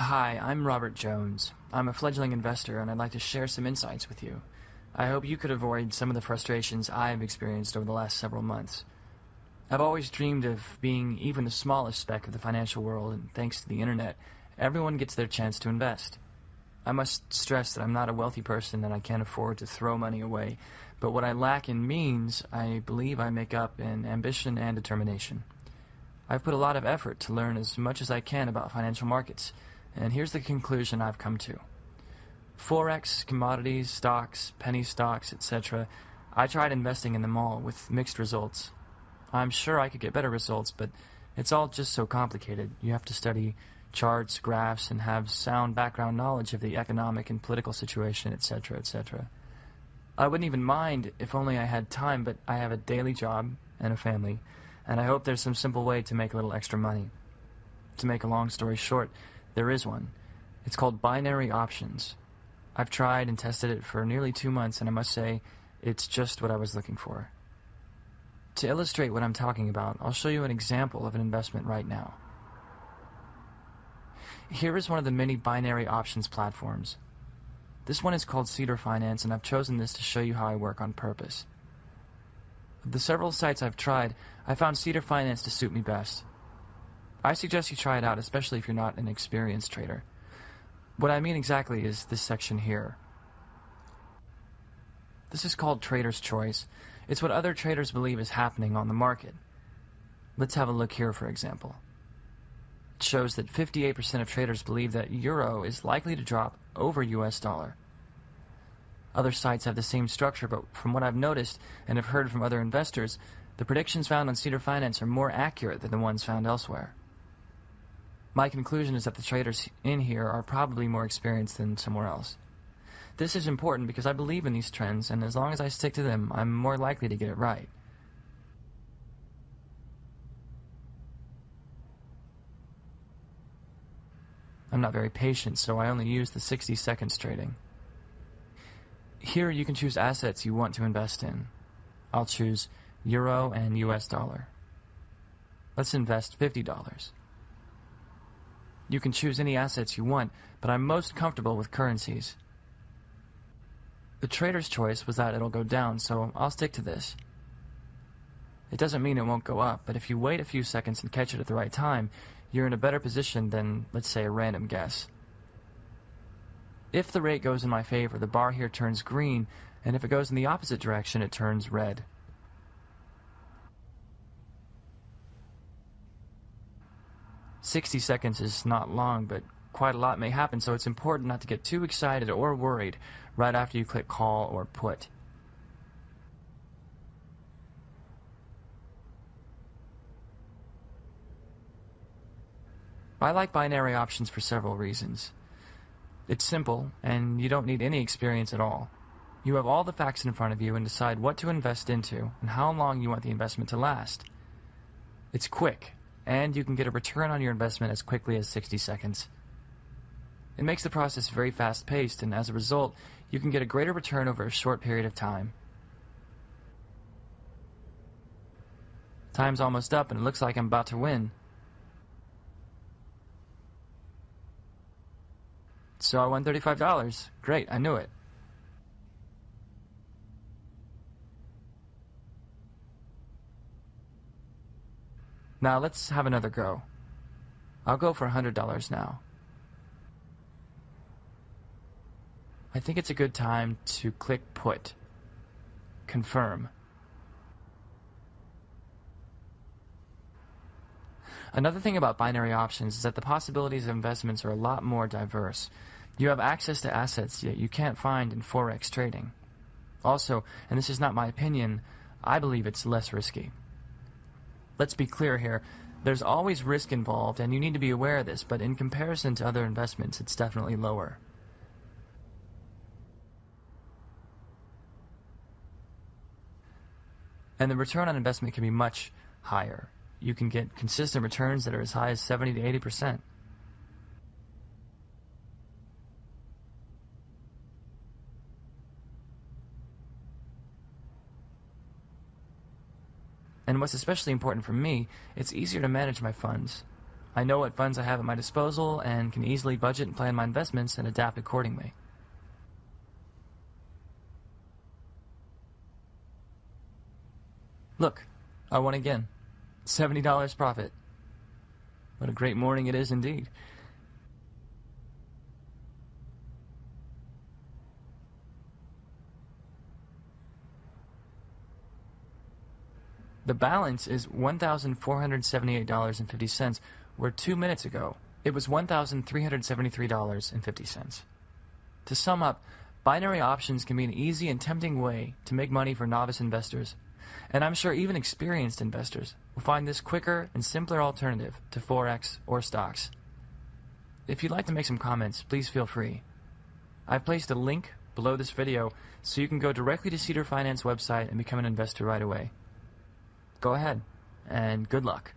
Hi, I'm Robert Jones. I'm a fledgling investor and I'd like to share some insights with you. I hope you could avoid some of the frustrations I have experienced over the last several months. I've always dreamed of being even the smallest speck of the financial world, and thanks to the internet, everyone gets their chance to invest. I must stress that I'm not a wealthy person and I can't afford to throw money away, but what I lack in means, I believe I make up in ambition and determination. I've put a lot of effort to learn as much as I can about financial markets, and here's the conclusion I've come to. Forex, commodities, stocks, penny stocks, etc. I tried investing in them all with mixed results. I'm sure I could get better results, but it's all just so complicated. You have to study charts, graphs, and have sound background knowledge of the economic and political situation, etc., etc. I wouldn't even mind if only I had time, but I have a daily job and a family, and I hope there's some simple way to make a little extra money. To make a long story short, there is one. It's called binary options. I've tried and tested it for nearly 2 months, and I must say, it's just what I was looking for. To illustrate what I'm talking about, I'll show you an example of an investment right now. Here is one of the many binary options platforms. This one is called Cedar Finance, and I've chosen this to show you how I work on purpose. Of the several sites I've tried, I found Cedar Finance to suit me best. I suggest you try it out, especially if you're not an experienced trader. What I mean exactly is this section here. This is called Trader's Choice. It's what other traders believe is happening on the market. Let's have a look here, for example. It shows that 58% of traders believe that euro is likely to drop over US dollar. Other sites have the same structure, but from what I've noticed and have heard from other investors, the predictions found on Cedar Finance are more accurate than the ones found elsewhere. My conclusion is that the traders in here are probably more experienced than somewhere else. This is important because I believe in these trends, and as long as I stick to them, I'm more likely to get it right. I'm not very patient, so I only use the 60 seconds trading. Here you can choose assets you want to invest in. I'll choose Euro and US dollar. Let's invest $50. You can choose any assets you want, but I'm most comfortable with currencies. The trader's choice was that it'll go down, so I'll stick to this. It doesn't mean it won't go up, but if you wait a few seconds and catch it at the right time, you're in a better position than, let's say, a random guess. If the rate goes in my favor, the bar here turns green, and if it goes in the opposite direction, it turns red. "60 seconds is not long, but quite a lot may happen, so it's important not to get too excited or worried right after you click call or put. I like binary options for several reasons. It's simple, and you don't need any experience at all. You have all the facts in front of you and decide what to invest into and how long you want the investment to last. It's quick, and you can get a return on your investment as quickly as 60 seconds. It makes the process very fast-paced, and as a result, you can get a greater return over a short period of time. Time's almost up, and it looks like I'm about to win. So I won $35. Great, I knew it. Now let's have another go. I'll go for $100 now. I think it's a good time to click put. Confirm. Another thing about binary options is that the possibilities of investments are a lot more diverse. You have access to assets that you can't find in Forex trading. Also, and this is not my opinion, I believe it's less risky. Let's be clear here, there's always risk involved and you need to be aware of this, but in comparison to other investments, it's definitely lower. And the return on investment can be much higher. You can get consistent returns that are as high as 70 to 80%. And what's especially important for me, it's easier to manage my funds. I know what funds I have at my disposal and can easily budget and plan my investments and adapt accordingly. Look, I won again. $70 profit. What a great morning it is indeed. The balance is $1,478.50, where 2 minutes ago it was $1,373.50. To sum up, binary options can be an easy and tempting way to make money for novice investors, and I'm sure even experienced investors will find this quicker and simpler alternative to Forex or stocks. If you'd like to make some comments, please feel free. I've placed a link below this video so you can go directly to Cedar Finance website and become an investor right away. Go ahead, and good luck.